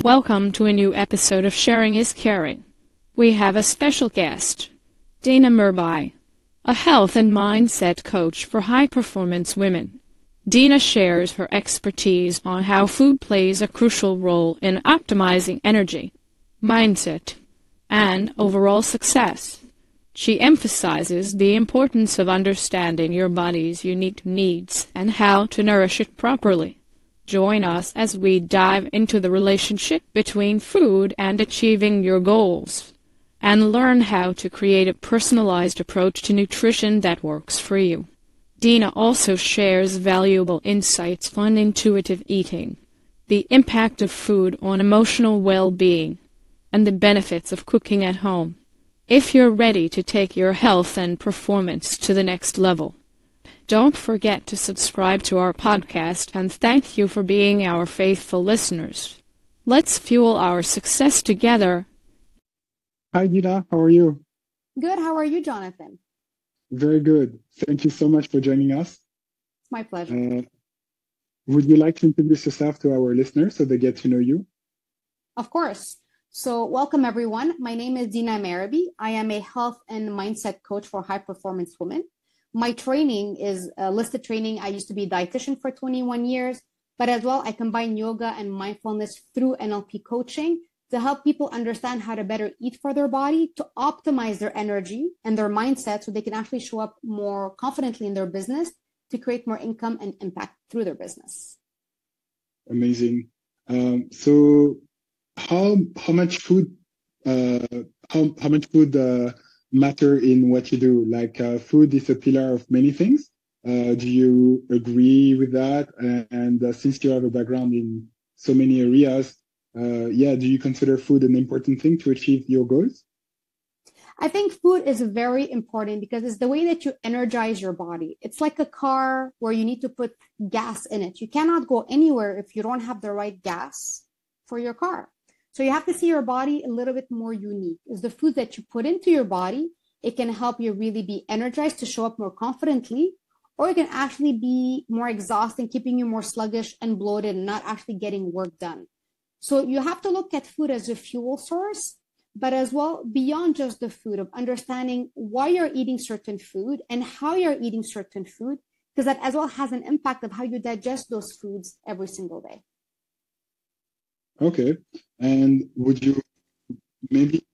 Welcome to a new episode of Sharing is Caring. We have a special guest, Dina Merhbi, a health and mindset coach for high-performance women. Dina shares her expertise on how food plays a crucial role in optimizing energy, mindset, and overall success. She emphasizes the importance of understanding your body's unique needs and how to nourish it properly. Join us as we dive into the relationship between food and achieving your goals, and learn how to create a personalized approach to nutrition that works for you. Dina also shares valuable insights on intuitive eating, the impact of food on emotional well-being, and the benefits of cooking at home. If you're ready to take your health and performance to the next level, don't forget to subscribe to our podcast, and thank you for being our faithful listeners. Let's fuel our success together. Hi, Dina. How are you? Good. How are you, Jonathan? Very good. Thank you so much for joining us. It's my pleasure. Would you like to introduce yourself to our listeners so they get to know you? Of course. So welcome, everyone. My name is Dina Merhbi. I am a health and mindset coach for high-performance women. My training is listed training. I used to be a dietitian for 21 years, but as well, I combine yoga and mindfulness through NLP coaching to help people understand how to better eat for their body, to optimize their energy and their mindset so they can actually show up more confidently in their business to create more income and impact through their business. Amazing. So how much food matter in what you do? Like food is a pillar of many things. Do you agree with that? And since you have a background in so many areas, do you consider food an important thing to achieve your goals? I think food is very important because it's the way that you energize your body. It's like a car where you need to put gas in it. You cannot go anywhere if you don't have the right gas for your car. So you have to see your body a little bit more unique. Is the food that you put into your body, it can help you really be energized to show up more confidently, or it can actually be more exhausting, keeping you more sluggish and bloated and not actually getting work done. So you have to look at food as a fuel source, but as well, beyond just the food, of understanding why you're eating certain food and how you're eating certain food, because that as well has an impact of how you digest those foods every single day. Okay. And would you maybe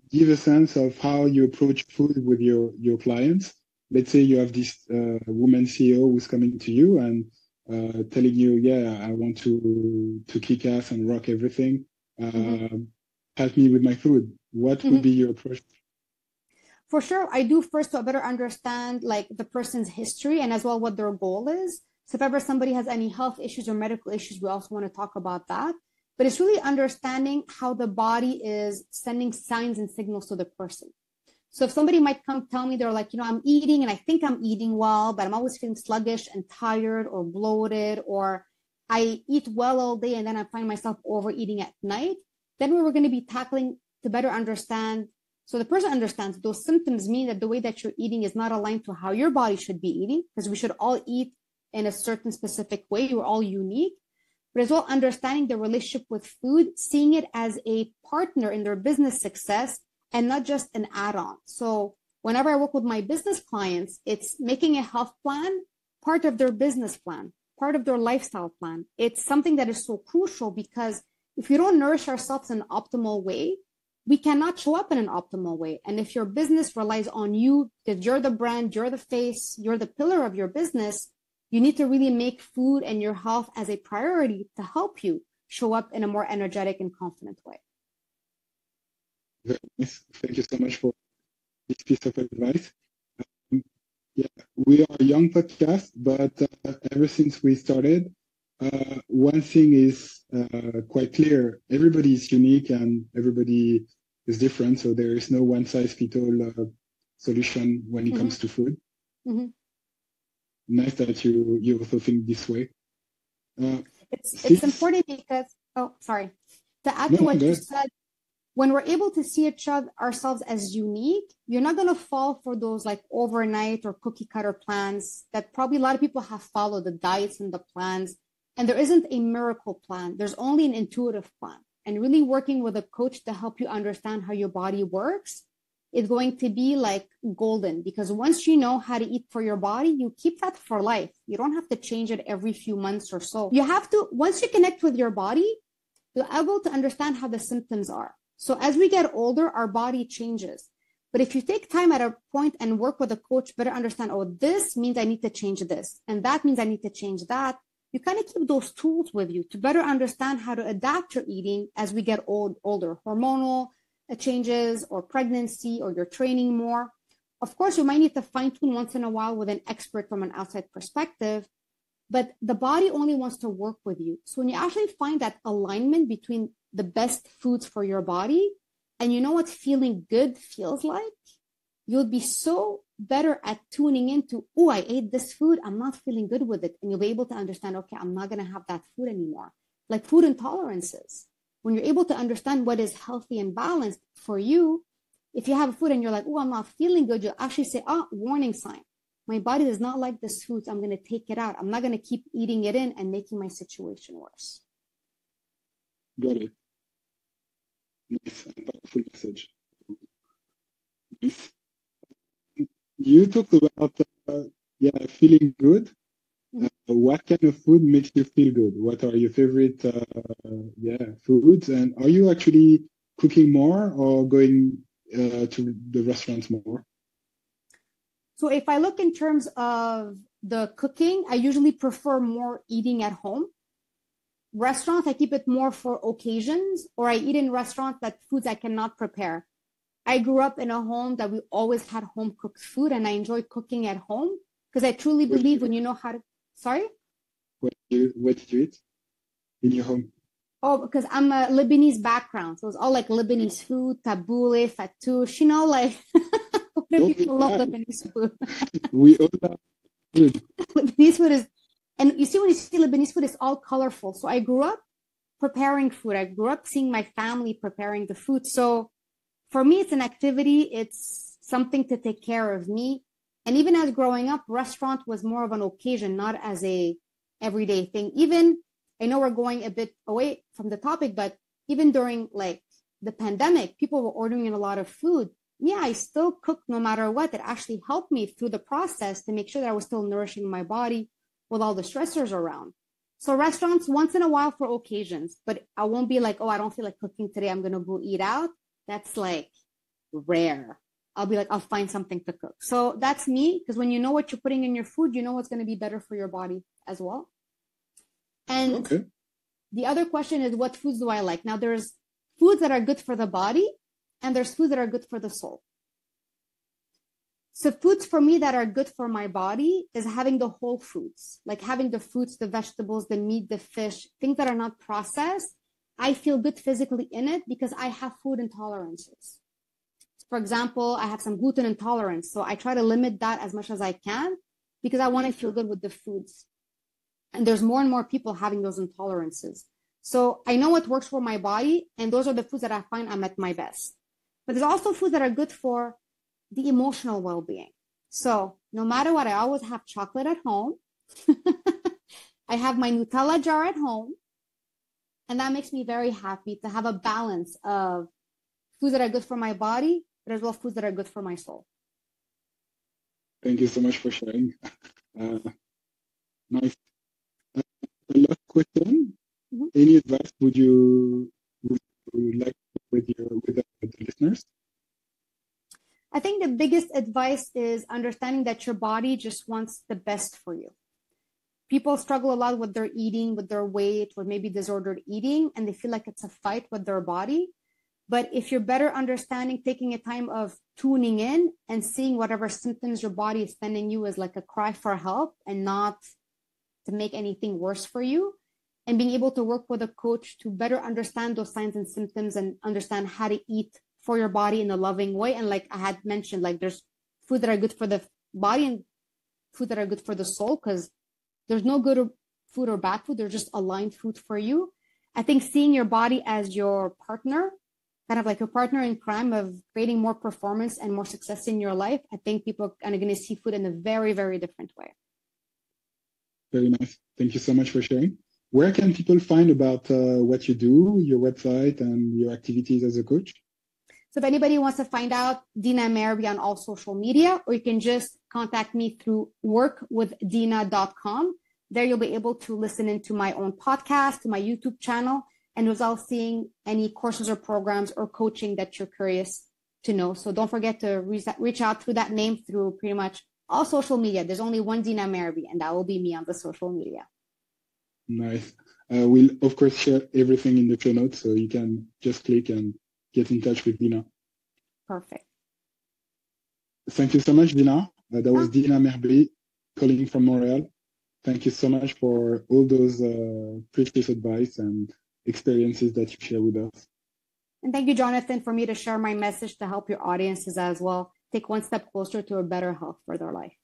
give a sense of how you approach food with your clients? Let's say you have this woman CEO who's coming to you and telling you, I want to kick ass and rock everything. Help me with my food. What would be your approach? For sure, I do first to better understand like the person's history and as well what their goal is. So if ever somebody has any health issues or medical issues, we also want to talk about that. But it's really understanding how the body is sending signs and signals to the person. So if somebody might come tell me, they're like, I'm eating and I think I'm eating well, but I'm always feeling sluggish and tired or bloated, or I eat well all day and then I find myself overeating at night, then we're going to be tackling to better understand. So the person understands those symptoms mean that the way that you're eating is not aligned to how your body should be eating, because we should all eat in a certain specific way. We're all unique. But as well, understanding the relationship with food, seeing it as a partner in their business success and not just an add-on. So whenever I work with my business clients, it's making a health plan part of their business plan, part of their lifestyle plan. It's something that is so crucial because if you don't nourish ourselves in an optimal way, we cannot show up in an optimal way. And if your business relies on you, that you're the brand, you're the face, you're the pillar of your business, you need to really make food and your health as a priority to help you show up in a more energetic and confident way. Very nice. Thank you so much for this piece of advice. We are a young podcast, but ever since we started, one thing is quite clear. Everybody is unique and everybody is different. So there is no one size fits all solution when it comes to food. Nice that you also think this way. It's important because, to add to what you said, when we're able to see ourselves as unique, you're not going to fall for those like overnight or cookie cutter plans that probably a lot of people have followed, the diets and the plans. And there isn't a miracle plan. There's only an intuitive plan. And really working with a coach to help you understand how your body works is going to be like golden, because once you know how to eat for your body, you keep that for life. You don't have to change it every few months or so. You have to, once you connect with your body, you're able to understand how the symptoms are. So as we get older, our body changes. But if you take time at a point and work with a coach, better understand, oh, this means I need to change this. And that means I need to change that. You kind of keep those tools with you to better understand how to adapt your eating as we get older, hormonal changes or pregnancy, or you're training more. Of course, you might need to fine tune once in a while with an expert from an outside perspective, but the body only wants to work with you. So when you actually find that alignment between the best foods for your body and you know what feeling good feels like, you'll be so better at tuning into, oh, I ate this food, I'm not feeling good with it. And you'll be able to understand, okay, I'm not going to have that food anymore. Like food intolerances. When you're able to understand what is healthy and balanced for you, if you have a food and you're like, oh, I'm not feeling good, you'll actually say, oh, warning sign. My body does not like this food, so I'm going to take it out. I'm not going to keep eating it in and making my situation worse. Got it. Nice and powerful message. Nice. You talked about feeling good. What kind of food makes you feel good? What are your favorite foods? And are you actually cooking more or going to the restaurants more? So if I look in terms of the cooking, I usually prefer more eating at home. Restaurants, I keep it more for occasions, or I eat in restaurants that foods I cannot prepare. I grew up in a home that we always had home cooked food, and I enjoy cooking at home because I truly believe when you know how to. Sorry? What did you eat in your home? Oh, because I'm a Lebanese background. So it's all like Lebanese food, tabbouleh, fattoush, like people love Lebanese food. We all love food. Lebanese food is, and you see when you see Lebanese food, it's all colorful. So I grew up preparing food. I grew up seeing my family preparing the food. So for me, it's an activity. It's something to take care of me. And even as growing up, restaurant was more of an occasion, not as a everyday thing. Even, I know we're going a bit away from the topic, but even during like the pandemic, people were ordering in a lot of food. Yeah, I still cooked no matter what. It actually helped me through the process to make sure that I was still nourishing my body with all the stressors around. So restaurants once in a while for occasions, but I won't be like, oh, I don't feel like cooking today, I'm going to go eat out. That's like rare. I'll be like, I'll find something to cook. So that's me, because when you know what you're putting in your food, you know what's going to be better for your body as well. And the other question is, what foods do I like? Now, there's foods that are good for the body, and there's foods that are good for the soul. So foods for me that are good for my body is having the whole foods, like having the fruits, the vegetables, the meat, the fish, things that are not processed. I feel good physically in it because I have food intolerances. For example, I have some gluten intolerance. So I try to limit that as much as I can because I want to feel good with the foods. And there's more and more people having those intolerances. So I know what works for my body, and those are the foods that I find I'm at my best. But there's also foods that are good for the emotional well-being. So no matter what, I always have chocolate at home. I have my Nutella jar at home. And that makes me very happy to have a balance of foods that are good for my body, but as well foods that are good for my soul. Thank you so much for sharing. Nice. Last question. Mm-hmm. Any advice would you like with the listeners? I think the biggest advice is understanding that your body just wants the best for you. People struggle a lot with their eating, with their weight, with maybe disordered eating, and they feel like it's a fight with their body. But if you're better understanding, taking a time of tuning in and seeing whatever symptoms your body is sending you as like a cry for help and not to make anything worse for you, and being able to work with a coach to better understand those signs and symptoms and understand how to eat for your body in a loving way. And like I had mentioned, like there's food that are good for the body and food that are good for the soul, because there's no good food or bad food. There's just aligned food for you. I think seeing your body as your partner, kind of like a partner in crime of creating more performance and more success in your life, I think people are kind of going to see food in a very, very different way. Very nice. Thank you so much for sharing. where can people find about what you do, your website, and your activities as a coach? So if anybody wants to find out, Dina Merhbi on all social media, or you can just contact me through workwithdina.com. There you'll be able to listen into my own podcast, to my YouTube channel, and as well seeing any courses or programs or coaching that you're curious to know. So don't forget to reach out through that name through pretty much all social media. There's only one Dina Merhbi, and that will be me on the social media. Nice. We'll, of course, share everything in the show notes, so you can just click and get in touch with Dina. Perfect. Thank you so much, Dina. That was Dina Merhbi calling from Montreal. Thank you so much for all those precious advice and experiences that you share with us. And thank you, Jonathan, for me to share my message to help your audiences as well take one step closer to a better health for their life.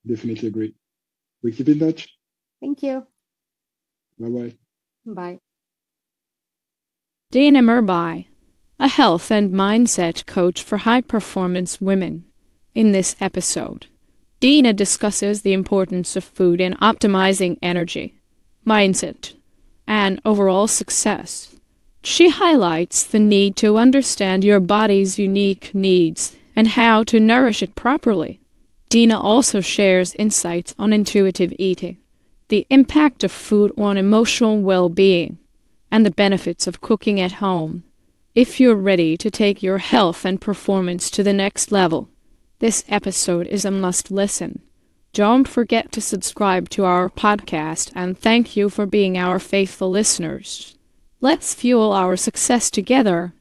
Definitely agree. We keep in touch. Thank you. Bye-bye. Bye. Dina Merhbi, a health and mindset coach for high-performance women. In this episode, Dina discusses the importance of food in optimizing energy, mindset, and overall success. She highlights the need to understand your body's unique needs and how to nourish it properly. Dina also shares insights on intuitive eating, the impact of food on emotional well-being, and the benefits of cooking at home. If you're ready to take your health and performance to the next level, this episode is a must-listen. Don't forget to subscribe to our podcast, and thank you for being our faithful listeners. Let's fuel our success together.